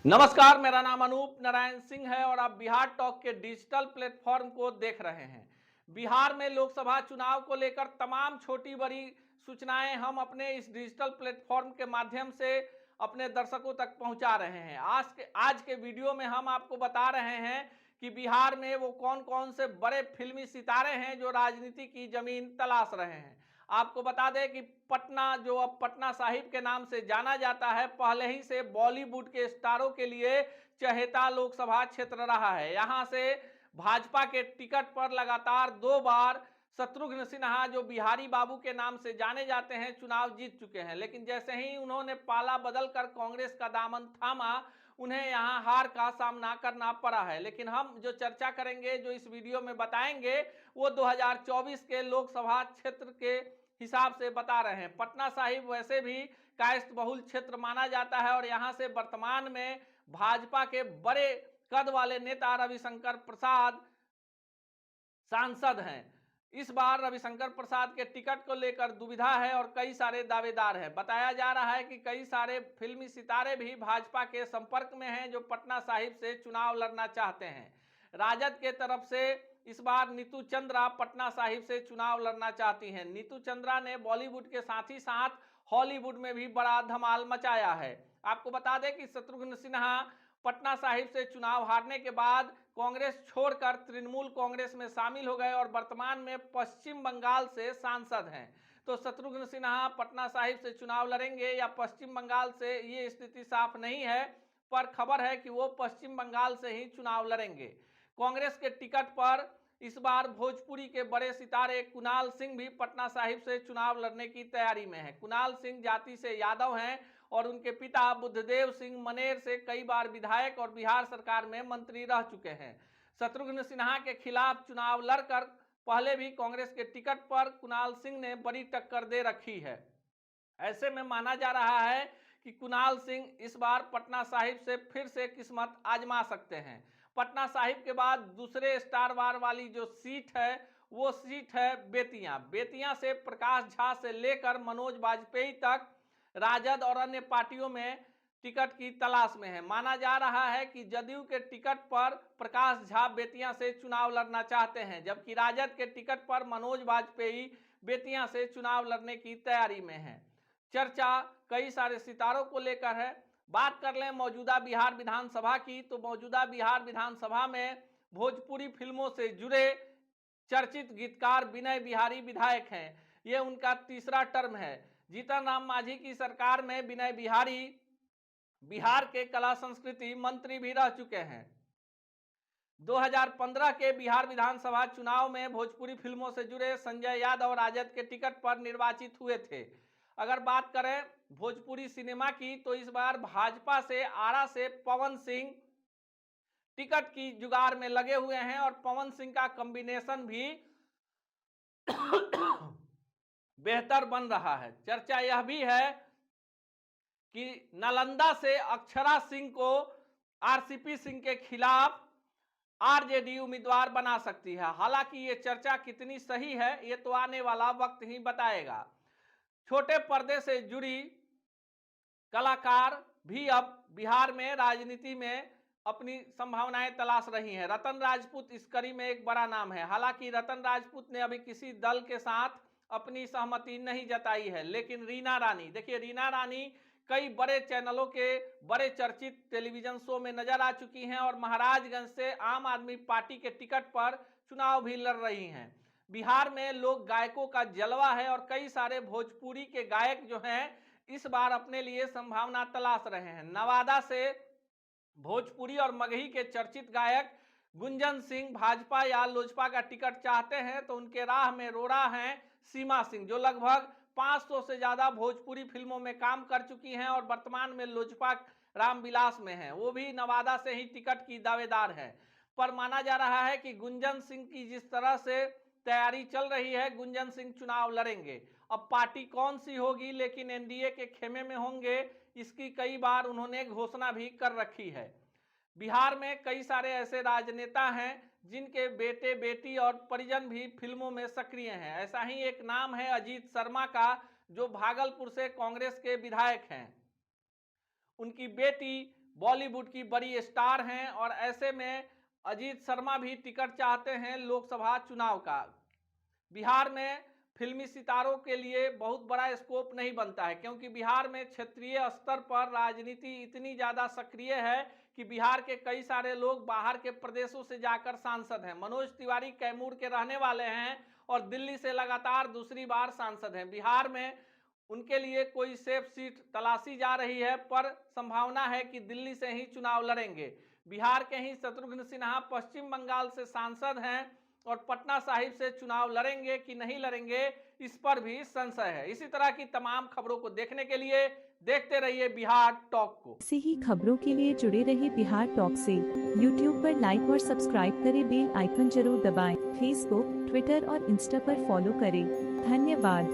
नमस्कार, मेरा नाम अनूप नारायण सिंह है और आप बिहार टॉक के डिजिटल प्लेटफॉर्म को देख रहे हैं। बिहार में लोकसभा चुनाव को लेकर तमाम छोटी बड़ी सूचनाएं हम अपने इस डिजिटल प्लेटफॉर्म के माध्यम से अपने दर्शकों तक पहुंचा रहे हैं। आज के वीडियो में हम आपको बता रहे हैं कि बिहार में वो कौन कौन से बड़े फिल्मी सितारे हैं जो राजनीति की जमीन तलाश रहे हैं। आपको बता दें कि पटना, जो अब पटना साहिब के नाम से जाना जाता है, पहले ही से बॉलीवुड के स्टारों के लिए चहेता लोकसभा क्षेत्र रहा है। यहां से भाजपा के टिकट पर लगातार 2 बार शत्रुघ्न सिन्हा, जो बिहारी बाबू के नाम से जाने जाते हैं, चुनाव जीत चुके हैं। लेकिन जैसे ही उन्होंने पाला बदलकर कांग्रेस का दामन थामा, उन्हें यहां हार का सामना करना पड़ा है। लेकिन हम जो चर्चा करेंगे, जो इस वीडियो में बताएंगे, वो 2024 के लोकसभा क्षेत्र के हिसाब से बता रहे हैं। पटना साहिब वैसे भी कायस्थ बहुल क्षेत्र माना जाता है और यहां से वर्तमान में भाजपा के बड़े कद वाले नेता रविशंकर प्रसाद सांसद हैं। इस बार रविशंकर प्रसाद के टिकट को लेकर दुविधा है और कई सारे दावेदार हैं। बताया जा रहा है कि कई सारे फिल्मी सितारे भी भाजपा के संपर्क में हैं, जो पटना साहिब से चुनाव लड़ना चाहते हैं। राजद के तरफ से इस बार नीतू चंद्रा पटना साहिब से चुनाव लड़ना चाहती हैं। नीतू चंद्रा ने बॉलीवुड के साथ ही साथ हॉलीवुड में भी बड़ा धमाल मचाया है। आपको बता दें कि शत्रुघ्न सिन्हा पटना साहिब से चुनाव हारने के बाद कांग्रेस छोड़कर तृणमूल कांग्रेस में शामिल हो गए और वर्तमान में पश्चिम बंगाल से सांसद हैं। तो शत्रुघ्न सिन्हा पटना साहिब से चुनाव लड़ेंगे या पश्चिम बंगाल से, ये स्थिति साफ नहीं है, पर खबर है कि वो पश्चिम बंगाल से ही चुनाव लड़ेंगे। कांग्रेस के टिकट पर इस बार भोजपुरी के बड़े सितारे कुणाल सिंह भी पटना साहिब से चुनाव लड़ने की तैयारी में हैं। कुणाल सिंह जाति से यादव हैं और उनके पिता बुद्धदेव सिंह मनेर से कई बार विधायक और बिहार सरकार में मंत्री रह चुके हैं। शत्रुघ्न सिन्हा के खिलाफ चुनाव लड़कर पहले भी कांग्रेस के टिकट पर कुणाल सिंह ने बड़ी टक्कर दे रखी है। ऐसे में माना जा रहा है कि कुणाल सिंह इस बार पटना साहिब से फिर से किस्मत आजमा सकते हैं। पटना साहिब के बाद दूसरे स्टार वार वाली जो सीट है, वो सीट है बेतिया। बेतिया से प्रकाश झा से लेकर मनोज वाजपेयी तक राजद और अन्य पार्टियों में टिकट की तलाश में है। माना जा रहा है कि जदयू के टिकट पर प्रकाश झा बेतिया से चुनाव लड़ना चाहते हैं, जबकि राजद के टिकट पर मनोज वाजपेयी बेतिया से चुनाव लड़ने की तैयारी में है। चर्चा कई सारे सितारों को लेकर है। बात कर लें मौजूदा बिहार विधानसभा की, तो मौजूदा बिहार विधानसभा में भोजपुरी फिल्मों से जुड़े चर्चित गीतकार विनय बिहारी विधायक हैं। ये उनका तीसरा टर्म है। जीतन राम मांझी की सरकार में विनय बिहारी बिहार के कला संस्कृति मंत्री भी रह चुके हैं। 2015 के बिहार विधानसभा चुनाव में भोजपुरी फिल्मों से जुड़े संजय यादव राजद के टिकट पर निर्वाचित हुए थे। अगर बात करें भोजपुरी सिनेमा की, तो इस बार भाजपा से आरा से पवन सिंह टिकट की जुगाड़ में लगे हुए हैं और पवन सिंह का कॉम्बिनेशन भी बेहतर बन रहा है। चर्चा यह भी है कि नालंदा से अक्षरा सिंह को आरसीपी सिंह के खिलाफ आरजेडी उम्मीदवार बना सकती है। हालांकि ये चर्चा कितनी सही है, ये तो आने वाला वक्त ही बताएगा। छोटे पर्दे से जुड़ी कलाकार भी अब बिहार में राजनीति में अपनी संभावनाएं तलाश रही हैं। रतन राजपूत इस कड़ी में एक बड़ा नाम है। हालांकि रतन राजपूत ने अभी किसी दल के साथ अपनी सहमति नहीं जताई है, लेकिन रीना रानी, देखिए रीना रानी कई बड़े चैनलों के बड़े चर्चित टेलीविजन शो में नजर आ चुकी हैं और महाराजगंज से आम आदमी पार्टी के टिकट पर चुनाव भी लड़ रही हैं। बिहार में लोक गायकों का जलवा है और कई सारे भोजपुरी के गायक जो हैं इस बार अपने लिए संभावना तलाश रहे हैं। नवादा से भोजपुरी और मगही के चर्चित गायक गुंजन सिंह भाजपा या लोजपा का टिकट चाहते हैं, तो उनके राह में रोड़ा हैं सीमा सिंह, जो लगभग 500 से ज्यादा भोजपुरी फिल्मों में काम कर चुकी हैं और वर्तमान में लोजपा रामविलास में हैं। वो भी नवादा से ही टिकट की दावेदार है। पर माना जा रहा है कि गुंजन सिंह की जिस तरह से तैयारी चल रही है, गुंजन सिंह चुनाव लड़ेंगे। अब पार्टी कौन सी होगी, लेकिन एनडीए के खेमे में होंगे, इसकी कई बार उन्होंने घोषणा भी कर रखी है। बिहार में कई सारे ऐसे राजनेता हैं जिनके बेटे बेटी और परिजन भी फिल्मों में सक्रिय हैं। ऐसा ही एक नाम है अजीत शर्मा का, जो भागलपुर से कांग्रेस के विधायक हैं। उनकी बेटी बॉलीवुड की बड़ी स्टार हैं और ऐसे में अजीत शर्मा भी टिकट चाहते हैं लोकसभा चुनाव का। बिहार में फिल्मी सितारों के लिए बहुत बड़ा स्कोप नहीं बनता है, क्योंकि बिहार में क्षेत्रीय स्तर पर राजनीति इतनी ज़्यादा सक्रिय है कि बिहार के कई सारे लोग बाहर के प्रदेशों से जाकर सांसद हैं। मनोज तिवारी कैमूर के रहने वाले हैं और दिल्ली से लगातार दूसरी बार सांसद हैं। बिहार में उनके लिए कोई सेफ सीट तलाशी जा रही है, पर संभावना है कि दिल्ली से ही चुनाव लड़ेंगे। बिहार के ही शत्रुघ्न सिन्हा पश्चिम बंगाल से सांसद हैं और पटना साहिब से चुनाव लड़ेंगे कि नहीं लड़ेंगे, इस पर भी संशय है। इसी तरह की तमाम खबरों को देखने के लिए देखते रहिए बिहार टॉक को। ऐसी ही खबरों के लिए जुड़े रहिए बिहार टॉक से। यूट्यूब पर लाइक और सब्सक्राइब करें, बेल आइकन जरूर दबाएं। फेसबुक, ट्विटर और इंस्टा पर फॉलो करें। धन्यवाद।